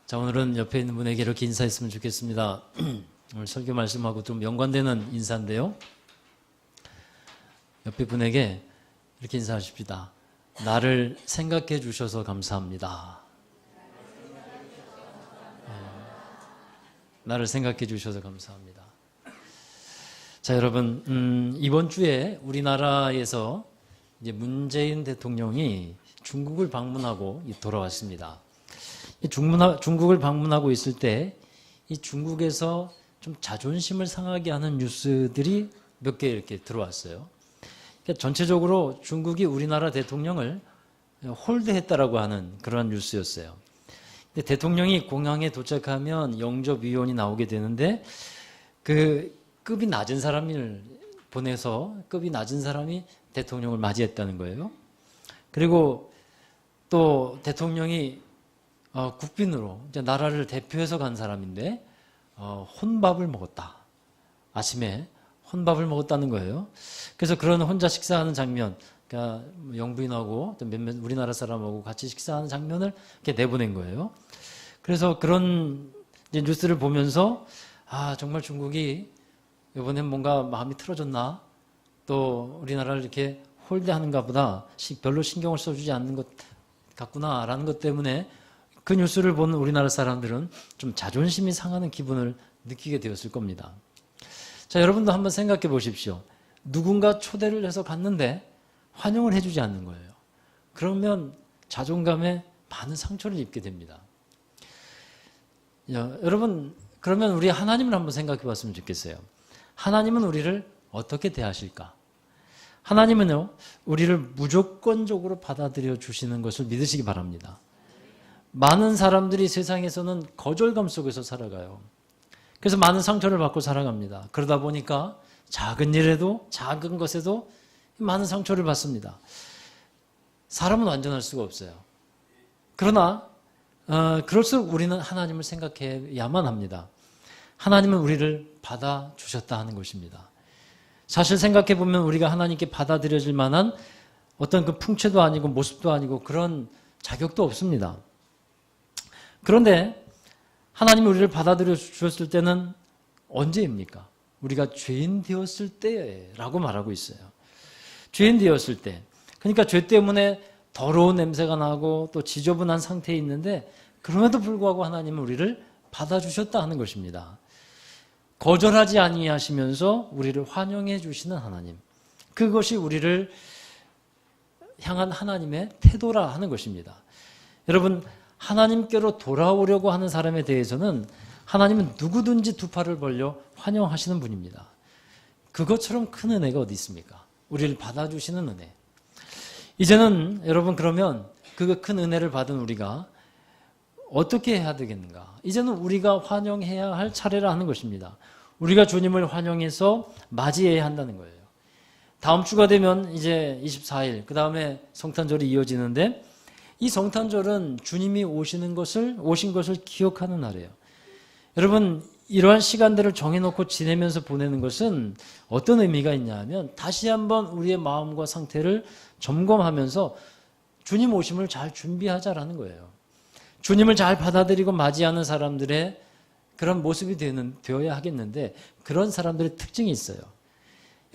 자, 오늘은 옆에 있는 분에게 이렇게 인사했으면 좋겠습니다. 오늘 설교 말씀하고 좀 연관되는 인사인데요. 옆에 분에게 이렇게 인사하십시다. 나를 생각해 주셔서 감사합니다. 나를 생각해 주셔서 감사합니다. 자, 여러분, 이번 주에 우리나라에서 이제 문재인 대통령이 중국을 방문하고 돌아왔습니다. 중국을 방문하고 있을 때 이 중국에서 좀 자존심을 상하게 하는 뉴스들이 몇 개 이렇게 들어왔어요. 그러니까 전체적으로 중국이 우리나라 대통령을 홀대했다라고 하는 그런 뉴스였어요. 근데 대통령이 공항에 도착하면 영접위원이 나오게 되는데 그 급이 낮은 사람을 보내서 급이 낮은 사람이 대통령을 맞이했다는 거예요. 그리고 또 대통령이 국빈으로 이제 나라를 대표해서 간 사람인데 혼밥을 먹었다. 아침에 혼밥을 먹었다는 거예요. 그래서 그런 혼자 식사하는 장면, 그러니까 영부인하고 또 몇몇 우리나라 사람하고 같이 식사하는 장면을 이렇게 내보낸 거예요. 그래서 그런 이제 뉴스를 보면서 정말 중국이 이번엔 뭔가 마음이 틀어졌나? 또 우리나라를 이렇게 홀대하는가 보다 별로 신경을 써주지 않는 것 같구나라는 것 때문에 그 뉴스를 보는 우리나라 사람들은 좀 자존심이 상하는 기분을 느끼게 되었을 겁니다. 자, 여러분도 한번 생각해 보십시오. 누군가 초대를 해서 갔는데 환영을 해주지 않는 거예요. 그러면 자존감에 많은 상처를 입게 됩니다. 여러분, 그러면 우리 하나님을 한번 생각해 봤으면 좋겠어요. 하나님은 우리를 어떻게 대하실까? 하나님은요, 우리를 무조건적으로 받아들여 주시는 것을 믿으시기 바랍니다. 많은 사람들이 세상에서는 거절감 속에서 살아가요. 그래서 많은 상처를 받고 살아갑니다. 그러다 보니까 작은 일에도, 작은 것에도 많은 상처를 받습니다. 사람은 완전할 수가 없어요. 그러나 그럴수록 우리는 하나님을 생각해야만 합니다. 하나님은 우리를 받아주셨다 하는 것입니다. 사실 생각해 보면 우리가 하나님께 받아들여질 만한 어떤 그 풍채도 아니고 모습도 아니고 그런 자격도 없습니다. 그런데 하나님이 우리를 받아들여 주셨을 때는 언제입니까? 우리가 죄인 되었을 때라고 말하고 있어요. 죄인 되었을 때. 그러니까 죄 때문에 더러운 냄새가 나고 또 지저분한 상태에 있는데 그럼에도 불구하고 하나님은 우리를 받아주셨다 하는 것입니다. 거절하지 아니하시면서 우리를 환영해 주시는 하나님. 그것이 우리를 향한 하나님의 태도라 하는 것입니다. 여러분, 하나님께로 돌아오려고 하는 사람에 대해서는 하나님은 누구든지 두 팔을 벌려 환영하시는 분입니다. 그것처럼 큰 은혜가 어디 있습니까? 우리를 받아주시는 은혜. 이제는 여러분, 그러면 그 큰 은혜를 받은 우리가 어떻게 해야 되겠는가? 이제는 우리가 환영해야 할 차례라 하는 것입니다. 우리가 주님을 환영해서 맞이해야 한다는 거예요. 다음 주가 되면 이제 24일, 그 다음에 성탄절이 이어지는데 이 성탄절은 주님이 오신 것을 기억하는 날이에요. 여러분, 이러한 시간들을 정해놓고 지내면서 보내는 것은 어떤 의미가 있냐 하면 다시 한번 우리의 마음과 상태를 점검하면서 주님 오심을 잘 준비하자라는 거예요. 주님을 잘 받아들이고 맞이하는 사람들의 그런 모습이 되어야 하겠는데 그런 사람들의 특징이 있어요.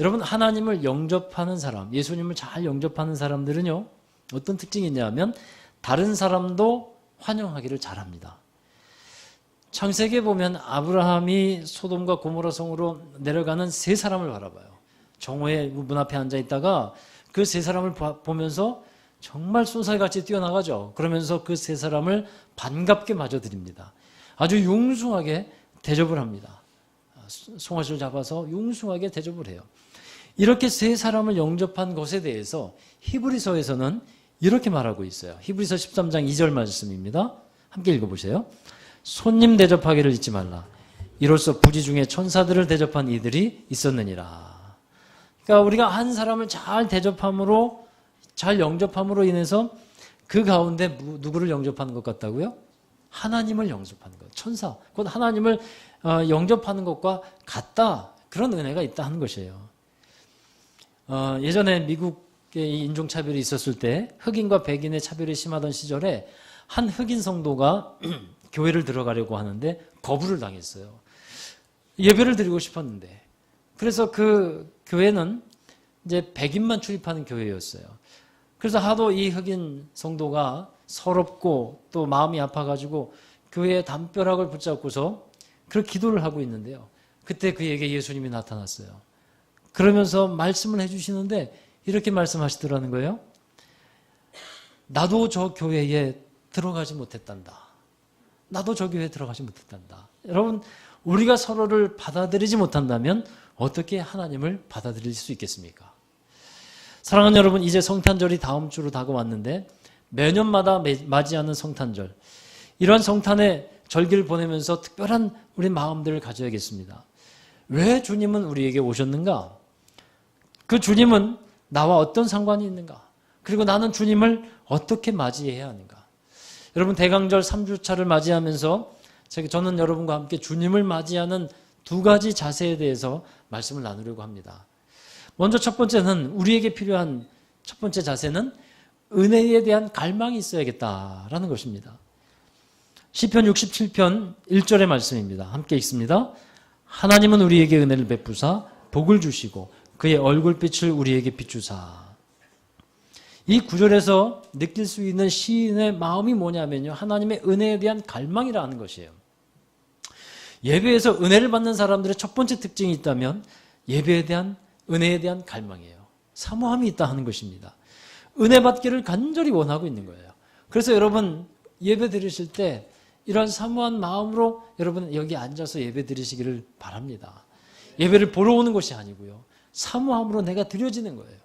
여러분, 하나님을 영접하는 사람, 예수님을 잘 영접하는 사람들은요, 어떤 특징이 있냐면 다른 사람도 환영하기를 잘합니다. 창세기에 보면 아브라함이 소돔과 고모라 성으로 내려가는 세 사람을 바라봐요. 정오에 문 앞에 앉아 있다가 그 세 사람을 보면서 정말 쏜살같이 뛰어나가죠. 그러면서 그 세 사람을 반갑게 맞아드립니다. 아주 융숭하게 대접을 합니다. 송아지를 잡아서 융숭하게 대접을 해요. 이렇게 세 사람을 영접한 것에 대해서 히브리서에서는 이렇게 말하고 있어요. 히브리서 13장 2절 말씀입니다. 함께 읽어보세요. 손님 대접하기를 잊지 말라. 이로써 부지 중에 천사들을 대접한 이들이 있었느니라. 그러니까 우리가 한 사람을 잘 영접함으로 인해서 그 가운데 누구를 영접하는 것 같다고요? 하나님을 영접하는 것. 천사, 곧 하나님을 영접하는 것과 같다. 그런 은혜가 있다 하는 것이에요. 예전에 미국에 인종차별이 있었을 때 흑인과 백인의 차별이 심하던 시절에 한 흑인 성도가 교회를 들어가려고 하는데 거부를 당했어요. 예배를 드리고 싶었는데. 그래서 그 교회는 이제 백인만 출입하는 교회였어요. 그래서 하도 이 흑인 성도가 서럽고 또 마음이 아파가지고 교회의 담벼락을 붙잡고서 그렇게 기도를 하고 있는데요. 그때 그에게 예수님이 나타났어요. 그러면서 말씀을 해주시는데 이렇게 말씀하시더라는 거예요. 나도 저 교회에 들어가지 못했단다. 나도 저 교회에 들어가지 못했단다. 여러분, 우리가 서로를 받아들이지 못한다면 어떻게 하나님을 받아들일 수 있겠습니까? 사랑하는 여러분, 이제 성탄절이 다음 주로 다가왔는데 매년마다 맞이하는 성탄절, 이러한 성탄의 절기를 보내면서 특별한 우리 마음들을 가져야겠습니다. 왜 주님은 우리에게 오셨는가? 그 주님은 나와 어떤 상관이 있는가? 그리고 나는 주님을 어떻게 맞이해야 하는가? 여러분, 대강절 3주차를 맞이하면서 저는 여러분과 함께 주님을 맞이하는 두 가지 자세에 대해서 말씀을 나누려고 합니다. 먼저 첫 번째는, 우리에게 필요한 첫 번째 자세는 은혜에 대한 갈망이 있어야겠다라는 것입니다. 시편 67편 1절의 말씀입니다. 함께 읽습니다. 하나님은 우리에게 은혜를 베푸사 복을 주시고 그의 얼굴빛을 우리에게 비추사. 이 구절에서 느낄 수 있는 시인의 마음이 뭐냐면요, 하나님의 은혜에 대한 갈망이라는 것이에요. 예배에서 은혜를 받는 사람들의 첫 번째 특징이 있다면 예배에 대한, 은혜에 대한 갈망이에요. 사모함이 있다 하는 것입니다. 은혜 받기를 간절히 원하고 있는 거예요. 그래서 여러분, 예배 드리실 때 이런 사모한 마음으로 여러분 여기 앉아서 예배 드리시기를 바랍니다. 예배를 보러 오는 것이 아니고요, 사모함으로 내가 드려지는 거예요.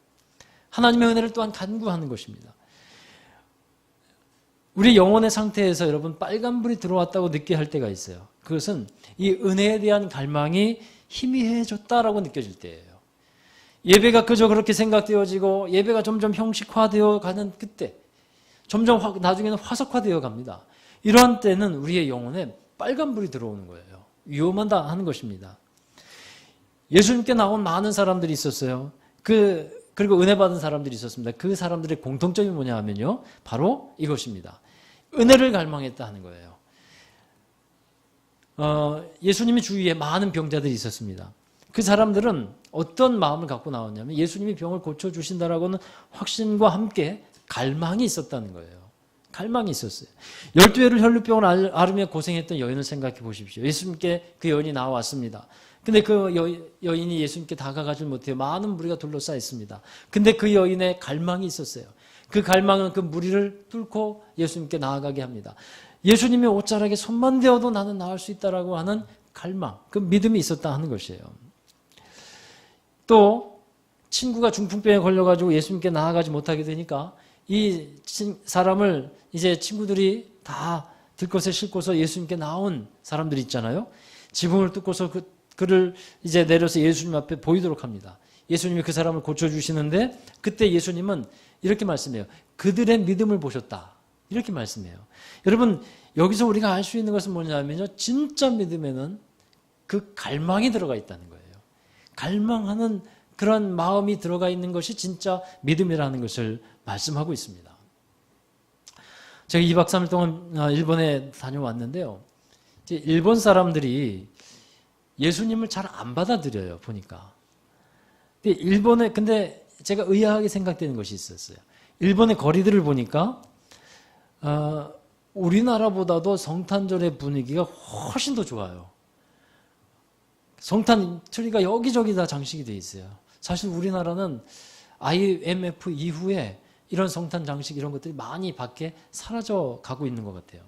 하나님의 은혜를 또한 간구하는 것입니다. 우리 영혼의 상태에서 여러분 빨간불이 들어왔다고 느끼게 할 때가 있어요. 그것은 이 은혜에 대한 갈망이 희미해졌다라고 느껴질 때예요. 예배가 그저 그렇게 생각되어지고 예배가 점점 형식화되어 가는 그때, 점점 나중에는 화석화되어 갑니다. 이러한 때는 우리의 영혼에 빨간불이 들어오는 거예요. 위험하다 하는 것입니다. 예수님께 나온 많은 사람들이 있었어요. 그리고 은혜 받은 사람들이 있었습니다. 그 사람들의 공통점이 뭐냐 하면요, 바로 이것입니다. 은혜를 갈망했다 하는 거예요. 예수님이 주위에 많은 병자들이 있었습니다. 그 사람들은 어떤 마음을 갖고 나왔냐면 예수님이 병을 고쳐주신다라고는 확신과 함께 갈망이 있었다는 거예요. 갈망이 있었어요. 12회를 혈루병을 앓으며 고생했던 여인을 생각해 보십시오. 예수님께 그 여인이 나왔습니다. 근데 그 여인이 예수님께 다가가지 못해요. 많은 무리가 둘러싸여 있습니다. 근데 그 여인의 갈망이 있었어요. 그 갈망은 그 무리를 뚫고 예수님께 나아가게 합니다. 예수님의 옷자락에 손만 대어도 나는 나을 수 있다라고 하는 갈망, 그 믿음이 있었다 하는 것이에요. 또 친구가 중풍병에 걸려가지고 예수님께 나아가지 못하게 되니까 이 사람을 이제 친구들이 다 들것에 싣고서 예수님께 나온 사람들이 있잖아요. 지붕을 뚫고서 그를 이제 내려서 예수님 앞에 보이도록 합니다. 예수님이 그 사람을 고쳐주시는데 그때 예수님은 이렇게 말씀해요. 그들의 믿음을 보셨다. 이렇게 말씀해요. 여러분, 여기서 우리가 알 수 있는 것은 뭐냐면요, 진짜 믿음에는 그 갈망이 들어가 있다는 거예요. 갈망하는 그런 마음이 들어가 있는 것이 진짜 믿음이라는 것을 말씀하고 있습니다. 제가 2박 3일 동안 일본에 다녀왔는데요. 일본 사람들이 예수님을 잘 안 받아들여요, 보니까. 근데 제가 의아하게 생각되는 것이 있었어요. 일본의 거리들을 보니까 우리나라보다도 성탄절의 분위기가 훨씬 더 좋아요. 성탄 트리가 여기저기 다 장식이 돼 있어요. 사실 우리나라는 IMF 이후에 이런 성탄 장식 이런 것들이 많이 밖에 사라져 가고 있는 것 같아요.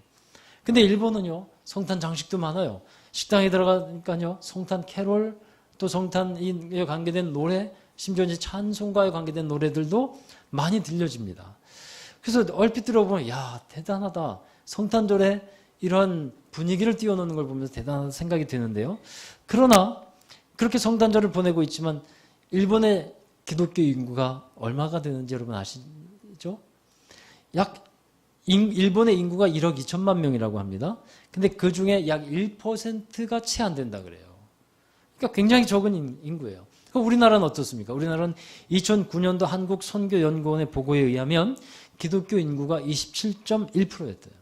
근데 일본은요, 성탄 장식도 많아요. 식당에 들어가니까요, 성탄 캐롤, 또 성탄에 관계된 노래, 심지어 이제 찬송가에 관계된 노래들도 많이 들려집니다. 그래서 얼핏 들어보면, 야, 대단하다. 성탄절에 이런 분위기를 띄워놓는 걸 보면서 대단한 생각이 드는데요. 그러나 그렇게 성탄절을 보내고 있지만 일본의 기독교 인구가 얼마가 되는지 여러분 아시죠? 일본의 인구가 1억 2천만 명이라고 합니다. 근데 그 중에 약 1%가 채 안 된다 그래요. 그러니까 굉장히 적은 인구예요. 그럼 우리나라는 어떻습니까? 우리나라는 2009년도 한국선교연구원의 보고에 의하면 기독교 인구가 27.1%였대요.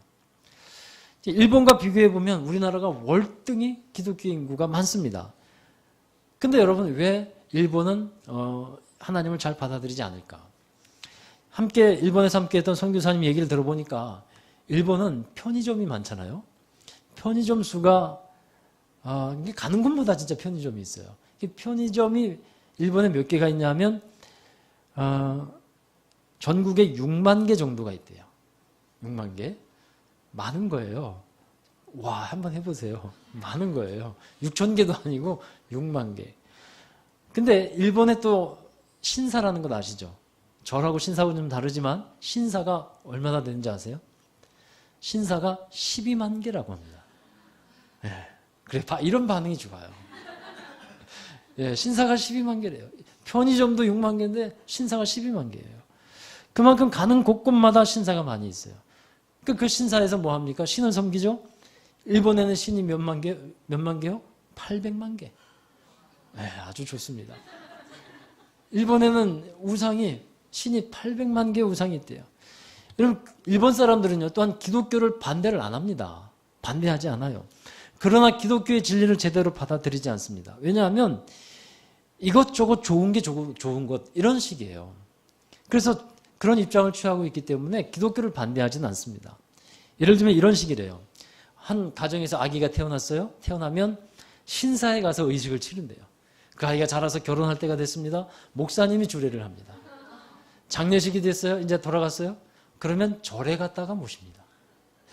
일본과 비교해 보면 우리나라가 월등히 기독교 인구가 많습니다. 근데 여러분 왜 일본은 하나님을 잘 받아들이지 않을까? 일본에서 함께 했던 선교사님 얘기를 들어보니까 일본은 편의점이 많잖아요. 편의점 수가 가는 곳마다 진짜 편의점이 있어요. 편의점이 일본에 몇 개가 있냐면 전국에 6만 개 정도가 있대요. 6만 개. 많은 거예요. 와, 한번 해보세요. 많은 거예요. 6천 개도 아니고 6만 개. 근데 일본에 또 신사라는 것 아시죠? 절하고 신사하고 좀 다르지만 신사가 얼마나 되는지 아세요? 신사가 12만 개라고 합니다. 예, 그래, 이런 반응이 좋아요. 예, 신사가 12만 개래요. 편의점도 6만 개인데 신사가 12만 개예요. 그만큼 가는 곳곳마다 신사가 많이 있어요. 그 신사에서 뭐 합니까? 신을 섬기죠? 일본에는 신이 몇만 개요? 800만 개. 네, 아주 좋습니다. 일본에는 신이 800만 개 우상이 있대요. 여러분, 일본 사람들은요, 또한 기독교를 반대를 안 합니다. 반대하지 않아요. 그러나 기독교의 진리를 제대로 받아들이지 않습니다. 왜냐하면 이것저것 좋은 게 좋은 것, 이런 식이에요. 그래서 그런 입장을 취하고 있기 때문에 기독교를 반대하지는 않습니다. 예를 들면 이런 식이래요. 한 가정에서 아기가 태어났어요. 태어나면 신사에 가서 의식을 치른대요. 그 아이가 자라서 결혼할 때가 됐습니다. 목사님이 주례를 합니다. 장례식이 됐어요. 이제 돌아갔어요. 그러면 절에 갔다가 모십니다.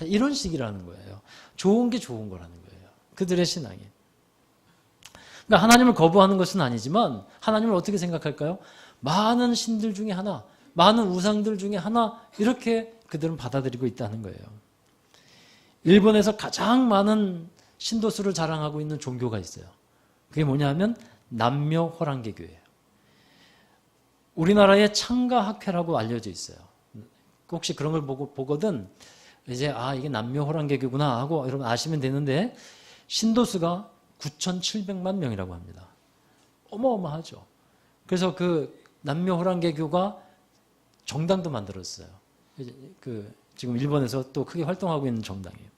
이런 식이라는 거예요. 좋은 게 좋은 거라는 거예요. 그들의 신앙이. 그러니까 하나님을 거부하는 것은 아니지만 하나님을 어떻게 생각할까요? 많은 신들 중에 하나, 많은 우상들 중에 하나, 이렇게 그들은 받아들이고 있다는 거예요. 일본에서 가장 많은 신도수를 자랑하고 있는 종교가 있어요. 그게 뭐냐면 남묘호랑개교예요. 우리나라의 창가학회라고 알려져 있어요. 혹시 그런 걸 보거든 이제 이게 남묘호랑개교구나 하고 여러분 아시면 되는데 신도수가 9,700만 명이라고 합니다. 어마어마하죠. 그래서 그 남묘호랑개교가 정당도 만들었어요. 지금 일본에서 또 크게 활동하고 있는 정당이에요.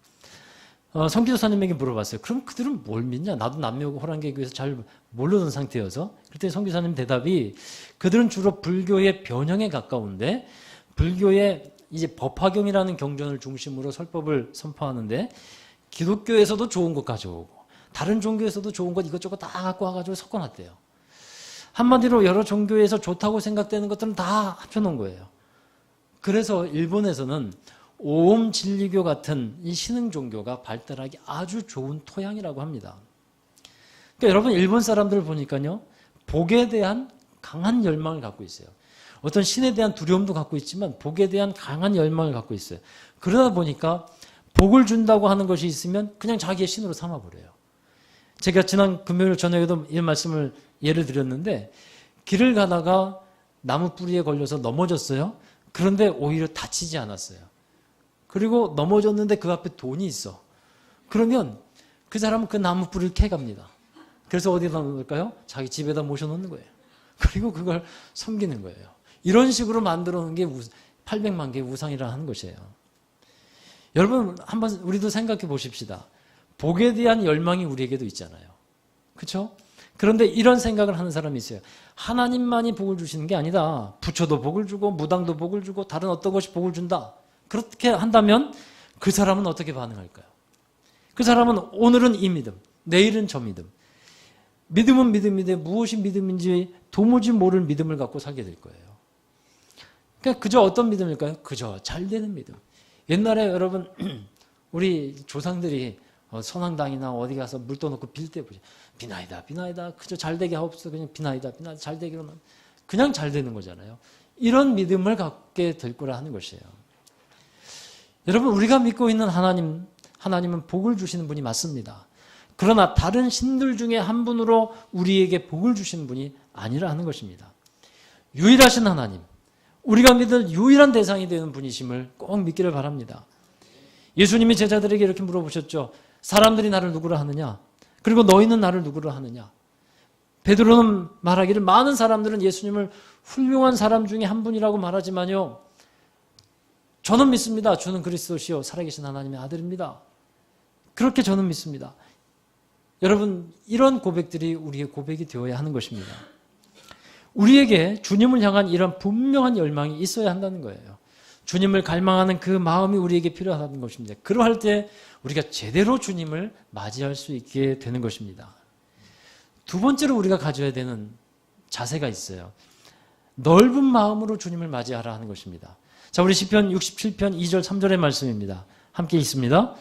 선교사님에게 물어봤어요. 그럼 그들은 뭘 믿냐? 나도 남묘호랑개교에서 잘 모르는 상태여서. 그때 선교사님 대답이 그들은 주로 불교의 변형에 가까운데 불교의 이제 법화경이라는 경전을 중심으로 설법을 선포하는데 기독교에서도 좋은 것 가져오고 다른 종교에서도 좋은 것 이것저것 다 갖고 와가지고 섞어놨대요. 한마디로 여러 종교에서 좋다고 생각되는 것들은 다 합쳐놓은 거예요. 그래서 일본에서는 오음 진리교 같은 이 신흥 종교가 발달하기 아주 좋은 토양이라고 합니다. 그러니까 여러분 일본 사람들을 보니까요. 복에 대한 강한 열망을 갖고 있어요. 어떤 신에 대한 두려움도 갖고 있지만 복에 대한 강한 열망을 갖고 있어요. 그러다 보니까 복을 준다고 하는 것이 있으면 그냥 자기의 신으로 삼아버려요. 제가 지난 금요일 저녁에도 이 말씀을 예를 드렸는데 길을 가다가 나무 뿌리에 걸려서 넘어졌어요. 그런데 오히려 다치지 않았어요. 그리고 넘어졌는데 그 앞에 돈이 있어. 그러면 그 사람은 그 나무 뿌리를 캐갑니다. 그래서 어디다 놓을까요? 자기 집에다 모셔놓는 거예요. 그리고 그걸 섬기는 거예요. 이런 식으로 만들어 놓은 게 800만 개의 우상이라 하는 것이에요. 여러분 한번 우리도 생각해 보십시다. 복에 대한 열망이 우리에게도 있잖아요. 그렇죠? 그런데 이런 생각을 하는 사람이 있어요. 하나님만이 복을 주시는 게 아니다. 부처도 복을 주고 무당도 복을 주고 다른 어떤 것이 복을 준다. 그렇게 한다면 그 사람은 어떻게 반응할까요? 그 사람은 오늘은 이 믿음, 내일은 저 믿음. 믿음은 믿음인데 무엇이 믿음인지 도무지 모를 믿음을 갖고 살게 될 거예요. 그러니까 그저 어떤 믿음일까요? 그저 잘 되는 믿음. 옛날에 여러분 우리 조상들이 선왕당이나 어디 가서 물 떠놓고 빌 때 보죠. 비나이다 비나이다 그저 잘 되게 하옵소서. 그냥 비나이다 비나이다 잘 되기로는 그냥 잘 되는 거잖아요. 이런 믿음을 갖게 될 거라 하는 것이에요. 여러분 우리가 믿고 있는 하나님은 복을 주시는 분이 맞습니다. 그러나 다른 신들 중에 한 분으로 우리에게 복을 주시는 분이 아니라 하는 것입니다. 유일하신 하나님, 우리가 믿을 유일한 대상이 되는 분이심을 꼭 믿기를 바랍니다. 예수님이 제자들에게 이렇게 물어보셨죠. 사람들이 나를 누구라 하느냐? 그리고 너희는 나를 누구라 하느냐? 베드로는 말하기를 많은 사람들은 예수님을 훌륭한 사람 중에 한 분이라고 말하지만요. 저는 믿습니다. 주는 그리스도시요 살아계신 하나님의 아들입니다. 그렇게 저는 믿습니다. 여러분, 이런 고백들이 우리의 고백이 되어야 하는 것입니다. 우리에게 주님을 향한 이런 분명한 열망이 있어야 한다는 거예요. 주님을 갈망하는 그 마음이 우리에게 필요하다는 것입니다. 그러할 때 우리가 제대로 주님을 맞이할 수 있게 되는 것입니다. 두 번째로 우리가 가져야 되는 자세가 있어요. 넓은 마음으로 주님을 맞이하라 하는 것입니다. 자, 우리 시편 67편 2절 3절의 말씀입니다. 함께 읽습니다.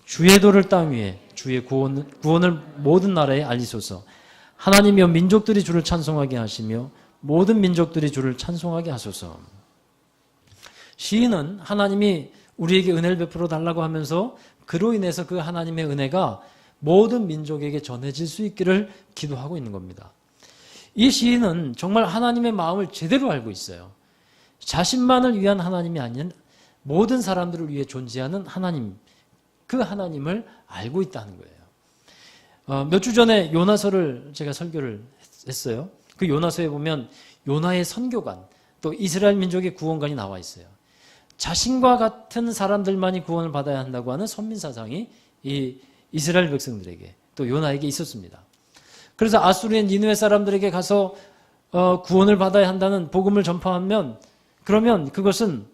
주의 도를 땅 위에 주의 구원을 모든 나라에 알리소서. 하나님이여 민족들이 주를 찬송하게 하시며 모든 민족들이 주를 찬송하게 하소서. 시인은 하나님이 우리에게 은혜를 베풀어 달라고 하면서 그로 인해서 그 하나님의 은혜가 모든 민족에게 전해질 수 있기를 기도하고 있는 겁니다. 이 시인은 정말 하나님의 마음을 제대로 알고 있어요. 자신만을 위한 하나님이 아닌 모든 사람들을 위해 존재하는 하나님, 그 하나님을 알고 있다는 거예요. 몇 주 전에 요나서를 제가 설교를 했어요. 그 요나서에 보면 요나의 선교관, 또 이스라엘 민족의 구원관이 나와 있어요. 자신과 같은 사람들만이 구원을 받아야 한다고 하는 선민사상이 이 이스라엘 백성들에게 또 요나에게 있었습니다. 그래서 아수르의 니느웨 사람들에게 가서 구원을 받아야 한다는 복음을 전파하면 그러면 그것은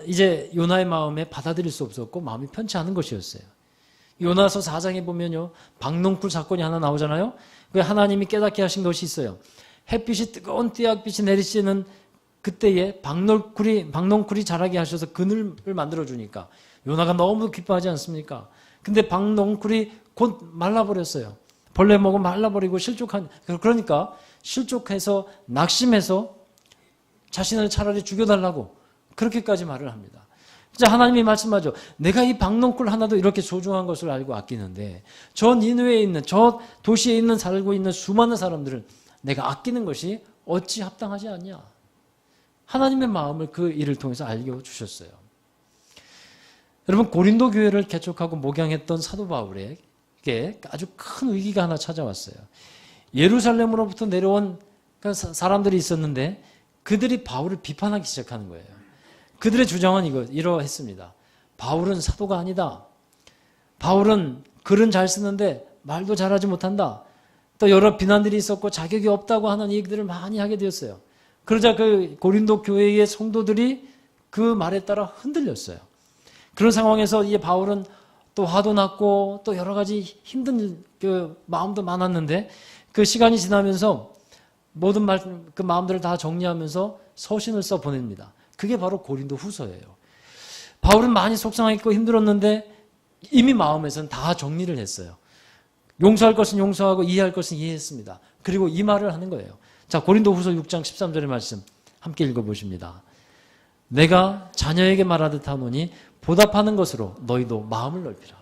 이제 요나의 마음에 받아들일 수 없었고 마음이 편치 않은 것이었어요. 요나서 4장에 보면요, 박농쿨 사건이 하나 나오잖아요. 그 하나님이 깨닫게 하신 것이 있어요. 햇빛이 뜨거운 띠약빛이 내리쬐는 그때에 박농쿨이 자라게 하셔서 그늘을 만들어 주니까 요나가 너무 기뻐하지 않습니까? 근데 박농쿨이 곧 말라버렸어요. 벌레 먹으면 말라버리고 그러니까 실족해서 낙심해서 자신을 차라리 죽여달라고 그렇게까지 말을 합니다. 진짜 하나님이 말씀하죠. 내가 이 박농쿨 하나도 이렇게 소중한 것을 알고 아끼는데 저 니느웨에 있는 저 도시에 있는 살고 있는 수많은 사람들을 내가 아끼는 것이 어찌 합당하지 않냐. 하나님의 마음을 그 일을 통해서 알려주셨어요. 여러분, 고린도 교회를 개척하고 목양했던 사도 바울에게 아주 큰 위기가 하나 찾아왔어요. 예루살렘으로부터 내려온 사람들이 있었는데 그들이 바울을 비판하기 시작하는 거예요. 그들의 주장은 이러했습니다. 바울은 사도가 아니다. 바울은 글은 잘 쓰는데 말도 잘하지 못한다. 또 여러 비난들이 있었고 자격이 없다고 하는 얘기들을 많이 하게 되었어요. 그러자 그 고린도 교회의 성도들이 그 말에 따라 흔들렸어요. 그런 상황에서 이제 바울은 또 화도 났고 또 여러 가지 힘든 그 마음도 많았는데 그 시간이 지나면서 모든 그 마음들을 다 정리하면서 서신을 써 보냅니다. 그게 바로 고린도 후서예요. 바울은 많이 속상했고 힘들었는데 이미 마음에서는 다 정리를 했어요. 용서할 것은 용서하고 이해할 것은 이해했습니다. 그리고 이 말을 하는 거예요. 자, 고린도 후서 6장 13절의 말씀 함께 읽어보십니다. 내가 자녀에게 말하듯 하노니 보답하는 것으로 너희도 마음을 넓히라.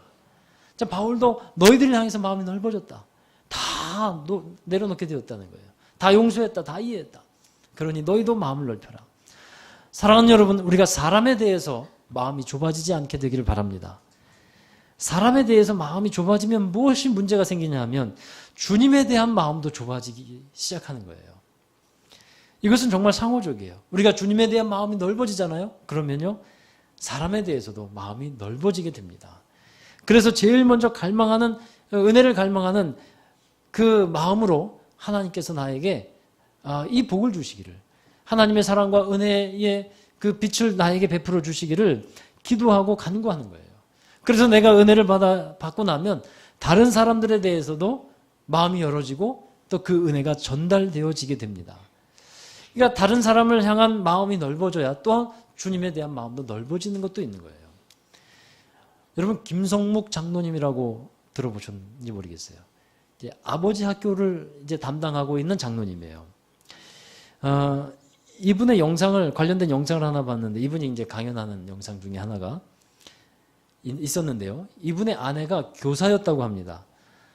자, 바울도 너희들을 향해서 마음이 넓어졌다. 다 내려놓게 되었다는 거예요. 다 용서했다. 다 이해했다. 그러니 너희도 마음을 넓혀라. 사랑하는 여러분, 우리가 사람에 대해서 마음이 좁아지지 않게 되기를 바랍니다. 사람에 대해서 마음이 좁아지면 무엇이 문제가 생기냐 하면 주님에 대한 마음도 좁아지기 시작하는 거예요. 이것은 정말 상호적이에요. 우리가 주님에 대한 마음이 넓어지잖아요. 그러면요, 사람에 대해서도 마음이 넓어지게 됩니다. 그래서 제일 먼저 은혜를 갈망하는 그 마음으로 하나님께서 나에게 이 복을 주시기를, 하나님의 사랑과 은혜의 그 빛을 나에게 베풀어 주시기를 기도하고 간구하는 거예요. 그래서 내가 은혜를 받고 나면 다른 사람들에 대해서도 마음이 열어지고 또 그 은혜가 전달되어지게 됩니다. 그러니까 다른 사람을 향한 마음이 넓어져야 또한 주님에 대한 마음도 넓어지는 것도 있는 거예요. 여러분, 김성묵 장로님이라고 들어보셨는지 모르겠어요. 이제 아버지 학교를 이제 담당하고 있는 장로님이에요. 이분의 관련된 영상을 하나 봤는데, 이분이 이제 강연하는 영상 중에 하나가 있었는데요. 이분의 아내가 교사였다고 합니다.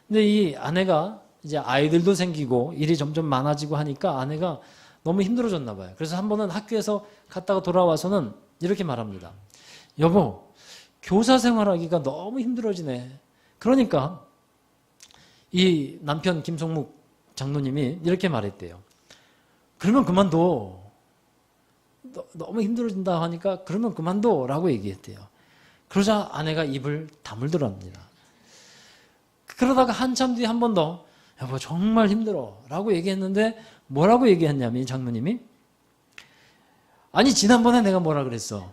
근데 이 아내가 이제 아이들도 생기고 일이 점점 많아지고 하니까 아내가 너무 힘들어졌나 봐요. 그래서 한 번은 학교에서 갔다가 돌아와서는 이렇게 말합니다. 여보, 교사 생활하기가 너무 힘들어지네. 그러니까 이 남편 김성묵 장로님이 이렇게 말했대요. 그러면 그만둬. 너무 힘들어진다 하니까 그러면 그만둬 라고 얘기했대요. 그러자 아내가 입을 다물더랍니다. 그러다가 한참 뒤에 한 번 더 여보 정말 힘들어 라고 얘기했는데 뭐라고 얘기했냐면 이 장로님이 아니 지난번에 내가 뭐라 그랬어?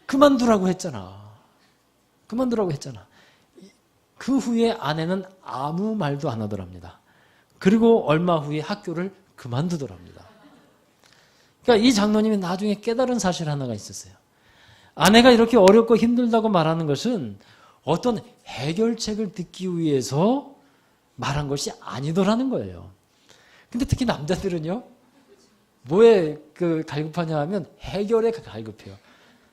그만두라고 했잖아. 그만두라고 했잖아. 그 후에 아내는 아무 말도 안 하더랍니다. 그리고 얼마 후에 학교를 그만두더랍니다. 그러니까 이 장로님이 나중에 깨달은 사실 하나가 있었어요. 아내가 이렇게 어렵고 힘들다고 말하는 것은 어떤 해결책을 듣기 위해서 말한 것이 아니더라는 거예요. 근데 특히 남자들은요, 뭐에 갈급하냐 하면 해결에 갈급해요.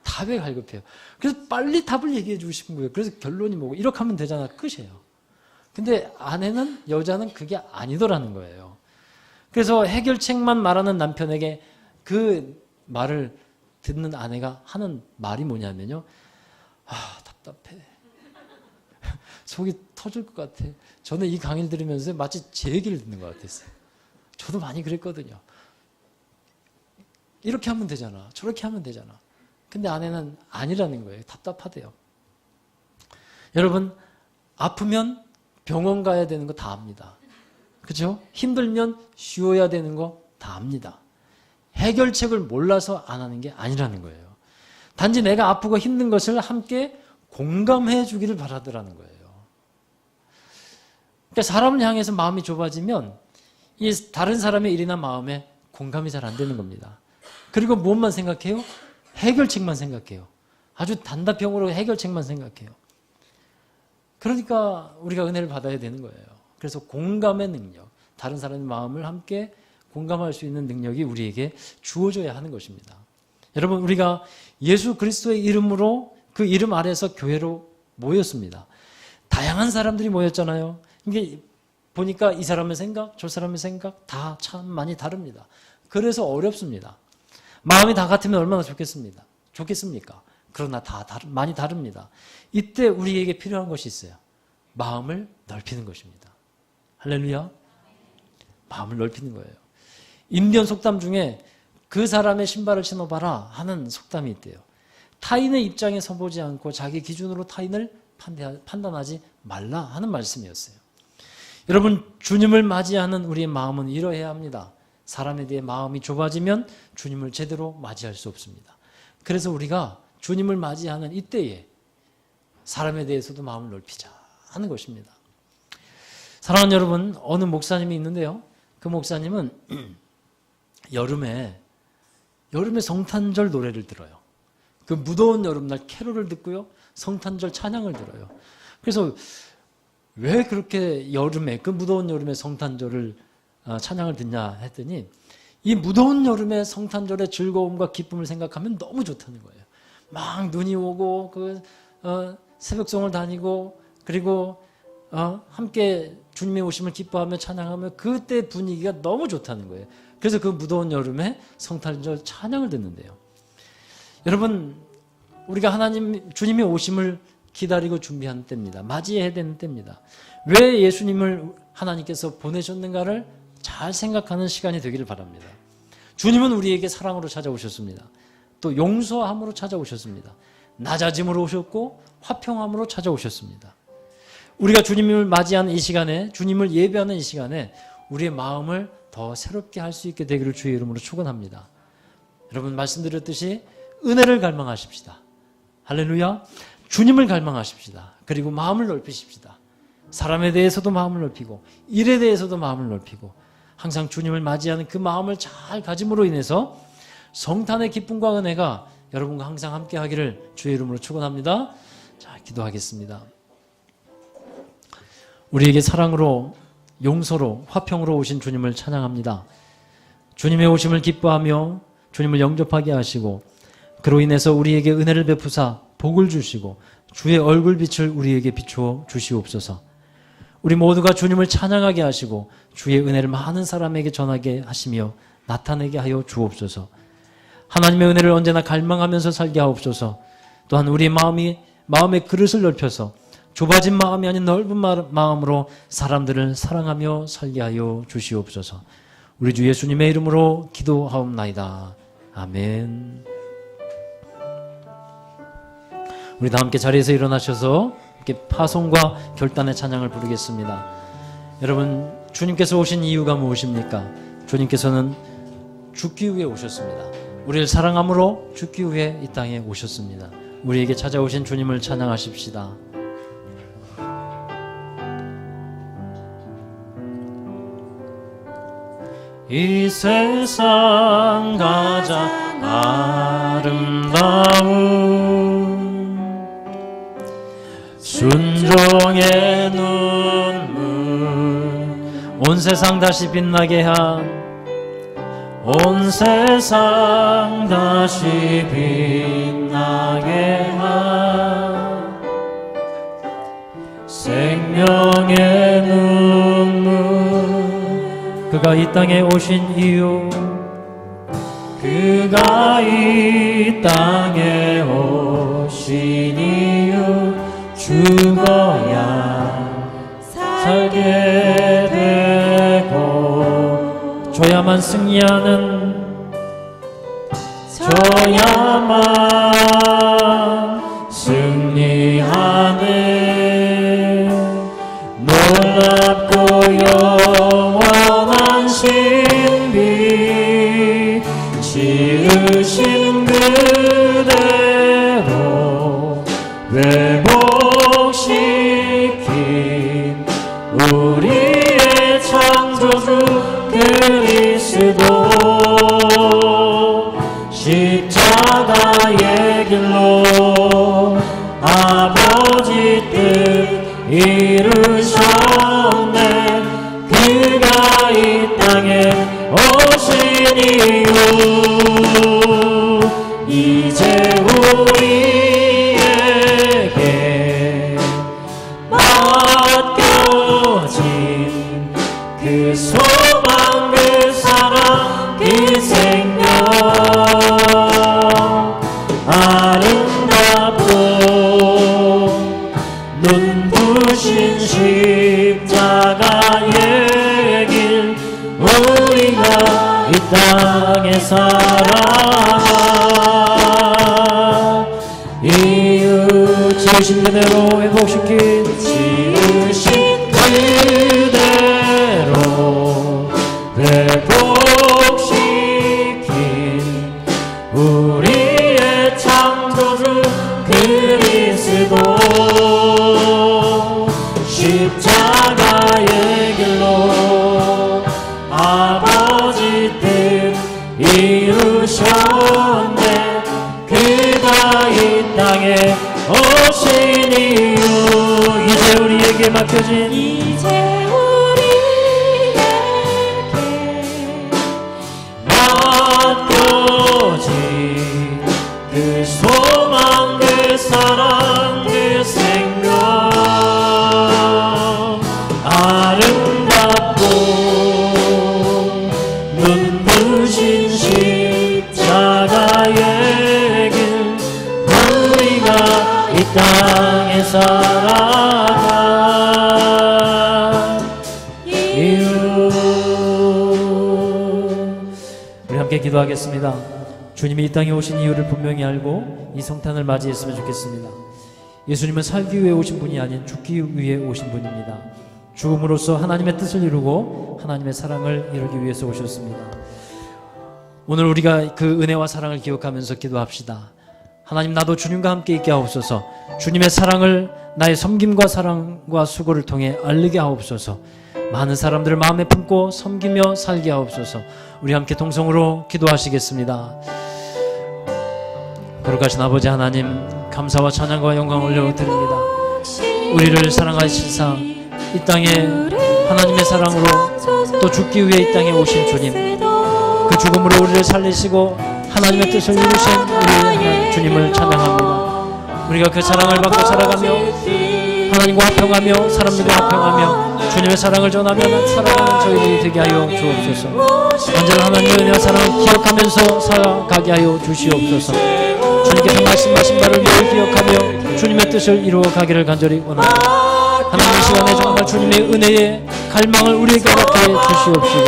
답에 갈급해요. 그래서 빨리 답을 얘기해 주고 싶은 거예요. 그래서 결론이 뭐고, 이렇게 하면 되잖아. 끝이에요. 근데 여자는 그게 아니더라는 거예요. 그래서 해결책만 말하는 남편에게 그 말을 듣는 아내가 하는 말이 뭐냐면요. 아, 답답해. 속이 터질 것 같아. 저는 이 강의를 들으면서 마치 제 얘기를 듣는 것 같았어요. 저도 많이 그랬거든요. 이렇게 하면 되잖아. 저렇게 하면 되잖아. 근데 아내는 아니라는 거예요. 답답하대요. 여러분, 아프면 병원 가야 되는 거 다 압니다. 그렇죠? 힘들면 쉬어야 되는 거 다 압니다. 해결책을 몰라서 안 하는 게 아니라는 거예요. 단지 내가 아프고 힘든 것을 함께 공감해 주기를 바라더라는 거예요. 그러니까 사람을 향해서 마음이 좁아지면 이 다른 사람의 일이나 마음에 공감이 잘 안 되는 겁니다. 그리고 무엇만 생각해요? 해결책만 생각해요. 아주 단답형으로 해결책만 생각해요. 그러니까 우리가 은혜를 받아야 되는 거예요. 그래서 공감의 능력, 다른 사람의 마음을 함께 공감할 수 있는 능력이 우리에게 주어져야 하는 것입니다. 여러분, 우리가 예수 그리스도의 이름으로 그 이름 아래에서 교회로 모였습니다. 다양한 사람들이 모였잖아요. 이게 보니까 이 사람의 생각, 저 사람의 생각 다 참 많이 다릅니다. 그래서 어렵습니다. 마음이 다 같으면 얼마나 좋겠습니까? 그러나 많이 다릅니다. 이때 우리에게 필요한 것이 있어요. 마음을 넓히는 것입니다. 할렐루야. 마음을 넓히는 거예요. 인디언 속담 중에 그 사람의 신발을 신어봐라 하는 속담이 있대요. 타인의 입장에 서보지 않고 자기 기준으로 타인을 판단하지 말라 하는 말씀이었어요. 여러분, 주님을 맞이하는 우리의 마음은 이러해야 합니다. 사람에 대해 마음이 좁아지면 주님을 제대로 맞이할 수 없습니다. 그래서 우리가 주님을 맞이하는 이때에 사람에 대해서도 마음을 넓히자 하는 것입니다. 사랑하는 여러분, 어느 목사님이 있는데요. 그 목사님은 여름에 성탄절 노래를 들어요. 그 무더운 여름날 캐롤을 듣고요. 성탄절 찬양을 들어요. 그래서 왜 그렇게 그 무더운 여름에 성탄절을 찬양을 듣냐 했더니 이 무더운 여름에 성탄절의 즐거움과 기쁨을 생각하면 너무 좋다는 거예요. 막 눈이 오고 새벽송을 다니고 그리고 함께 주님의 오심을 기뻐하며 찬양하며 그때 분위기가 너무 좋다는 거예요. 그래서 그 무더운 여름에 성탄절 찬양을 듣는데요. 여러분, 우리가 주님의 오심을 기다리고 준비하는 때입니다. 맞이해야 되는 때입니다. 왜 예수님을 하나님께서 보내셨는가를 잘 생각하는 시간이 되기를 바랍니다. 주님은 우리에게 사랑으로 찾아오셨습니다. 또 용서함으로 찾아오셨습니다. 낮아짐으로 오셨고 화평함으로 찾아오셨습니다. 우리가 주님을 맞이하는 이 시간에, 주님을 예배하는 이 시간에 우리의 마음을 더 새롭게 할 수 있게 되기를 주의 이름으로 축원합니다. 여러분, 말씀드렸듯이 은혜를 갈망하십시다. 할렐루야. 주님을 갈망하십시다. 그리고 마음을 넓히십시다. 사람에 대해서도 마음을 넓히고 일에 대해서도 마음을 넓히고 항상 주님을 맞이하는 그 마음을 잘 가짐으로 인해서 성탄의 기쁨과 은혜가 여러분과 항상 함께 하기를 주의 이름으로 축원합니다. 자, 기도하겠습니다. 우리에게 사랑으로, 용서로, 화평으로 오신 주님을 찬양합니다. 주님의 오심을 기뻐하며 주님을 영접하게 하시고 그로 인해서 우리에게 은혜를 베푸사 복을 주시고 주의 얼굴빛을 우리에게 비추어 주시옵소서. 우리 모두가 주님을 찬양하게 하시고 주의 은혜를 많은 사람에게 전하게 하시며 나타내게 하여 주옵소서. 하나님의 은혜를 언제나 갈망하면서 살게 하옵소서. 또한 우리 마음의 그릇을 넓혀서 좁아진 마음이 아닌 넓은 마음으로 사람들을 사랑하며 살게 하여 주시옵소서. 우리 주 예수님의 이름으로 기도하옵나이다. 아멘. 우리 다 함께 자리에서 일어나셔서 함께 파송과 결단의 찬양을 부르겠습니다. 여러분, 주님께서 오신 이유가 무엇입니까? 주님께서는 죽기 위해 오셨습니다. 우리를 사랑함으로 죽기 위해 이 땅에 오셨습니다. 우리에게 찾아오신 주님을 찬양하십시다. 이 세상 가장 아름다운 순종의 눈물, 온 세상 다시 빛나게 한, 온 세상 다시 빛나게 한 생명의 눈물, 그가 이 땅에 오신 이유, 그가 이 땅에 오신 이유, 죽어야 살게 되고 줘야만 승리하는, 줘야만 승리하는 놀랍고 영원한 신비, 지으신 그대로 회복시킨 우리의 창조주 그리스도, 십자가의 길로 아버지 뜻 이루셨네. 그가 이 땅에 오신 이유, 이제 우리에게 맡겨진 그 소망, 그 사랑, 그 생명, 아름답고 눈부신 십자가의 길, 우리가 이 땅에 살아 이유, 지으신 그대로 회복시킨, 지으신 그대로 회복시킨 우리의 창조주 그리스도, 십자가의 길로 아버지 뜻 이루셨네. 그가 이 땅에 오신 이유, 이제 우리에게 맡겨진, 이제 우리에게 맡겨진 그 소망, 그 사랑, 그 생명, 아름답고 눈부신 십자가의 길, 우리가 이 땅에 살아가 이유. 우리 함께 기도하겠습니다. 주님이 이 땅에 오신 이유를 분명히 알고 이 성탄을 맞이했으면 좋겠습니다. 예수님은 살기 위해 오신 분이 아닌 죽기 위해 오신 분입니다. 죽음으로써 하나님의 뜻을 이루고 하나님의 사랑을 이루기 위해서 오셨습니다. 오늘 우리가 그 은혜와 사랑을 기억하면서 기도합시다. 하나님, 나도 주님과 함께 있게 하옵소서. 주님의 사랑을 나의 섬김과 사랑과 수고를 통해 알리게 하옵소서. 많은 사람들을 마음에 품고 섬기며 살게 하옵소서. 우리 함께 동성으로 기도하시겠습니다. 거룩하신 아버지 하나님, 감사와 찬양과 영광을 올려드립니다. 우리를 사랑하시사 이 땅에 하나님의 사랑으로 또 죽기 위해 이 땅에 오신 주님, 그 죽음으로 우리를 살리시고 하나님의 뜻을 이루신 우리 주님을 찬양합니다. 우리가 그 사랑을 받고 살아가며 하나님과 화평하며 사람들과 화평하며 주님의 사랑을 전하며 살아가는 저희들이 되게 하여 주옵소서. 언제나 하나님의 은혜와 사랑을 기억하면서 살아가게 하여 주시옵소서. 주님께서 말씀하신 바를 늘 기억하며 주님의 뜻을 이루어가기를 간절히 원합니다. 하나님, 이 시간에 정말 주님의 은혜의 갈망을 우리에게 허락해 주시옵시고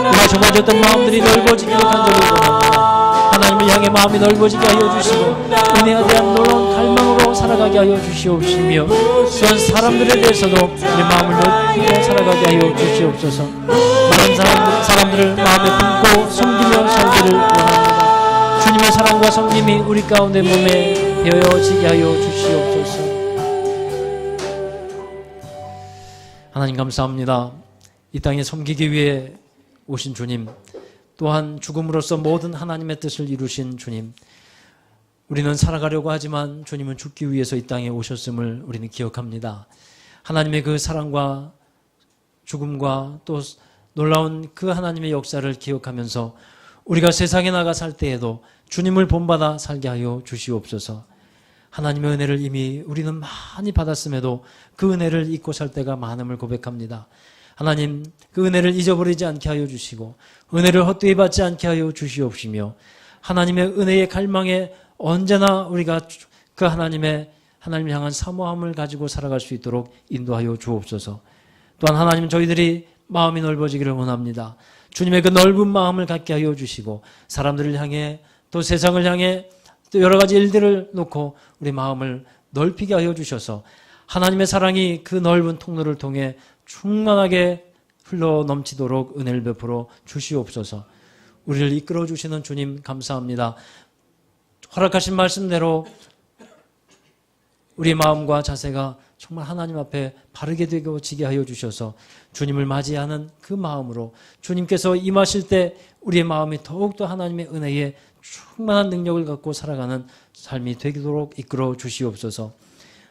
우리가 좁아졌던 마음들이 넓어지기를 간절히 원합니다. 하나님을 향해 마음이 넓어지게 하여 주시고 은혜에 대한 놀라운 갈망으로 넓히고 살아가게 하여 주시옵시며 또한 사람들에 대해서도 우리 마음을 넓히고 살아가게 하여 주시옵소서. 많은 사람들을 마음에 품고 섬기며 살기를 원합니다. 주님의 사랑과 성김이 우리 가운데 몸에 배어지게 하여 주시옵소서. 하나님 감사합니다. 이 땅에 섬기기 위해 오신 주님, 또한 죽음으로써 모든 하나님의 뜻을 이루신 주님, 우리는 살아가려고 하지만 주님은 죽기 위해서 이 땅에 오셨음을 우리는 기억합니다. 하나님의 그 사랑과 죽음과 또 놀라운 그 하나님의 역사를 기억하면서 우리가 세상에 나가 살 때에도 주님을 본받아 살게 하여 주시옵소서. 하나님의 은혜를 이미 우리는 많이 받았음에도 그 은혜를 잊고 살 때가 많음을 고백합니다. 하나님, 그 은혜를 잊어버리지 않게 하여 주시고 은혜를 헛되이 받지 않게 하여 주시옵시며 하나님의 은혜의 갈망에 언제나 우리가 그 하나님을 향한 사모함을 가지고 살아갈 수 있도록 인도하여 주옵소서. 또한 하나님, 저희들이 마음이 넓어지기를 원합니다. 주님의 그 넓은 마음을 갖게 하여 주시고 사람들을 향해 또 세상을 향해 또 여러 가지 일들을 놓고 우리 마음을 넓히게 하여 주셔서 하나님의 사랑이 그 넓은 통로를 통해 충만하게 흘러 넘치도록 은혜를 베풀어 주시옵소서. 우리를 이끌어 주시는 주님 감사합니다. 허락하신 말씀대로 우리의 마음과 자세가 정말 하나님 앞에 바르게 되어지게 하여 주셔서 주님을 맞이하는 그 마음으로 주님께서 임하실 때 우리의 마음이 더욱더 하나님의 은혜에 충만한 능력을 갖고 살아가는 삶이 되도록 이끌어 주시옵소서.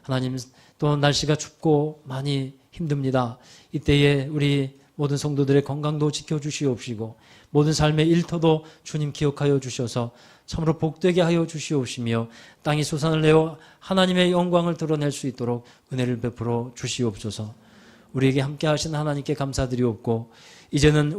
하나님, 또 날씨가 춥고 많이 힘듭니다. 이때에 우리 모든 성도들의 건강도 지켜주시옵시고 모든 삶의 일터도 주님 기억하여 주셔서 참으로 복되게 하여 주시옵시며 땅이 소산을 내어 하나님의 영광을 드러낼 수 있도록 은혜를 베풀어 주시옵소서. 우리에게 함께 하신 하나님께 감사드리옵고 이제는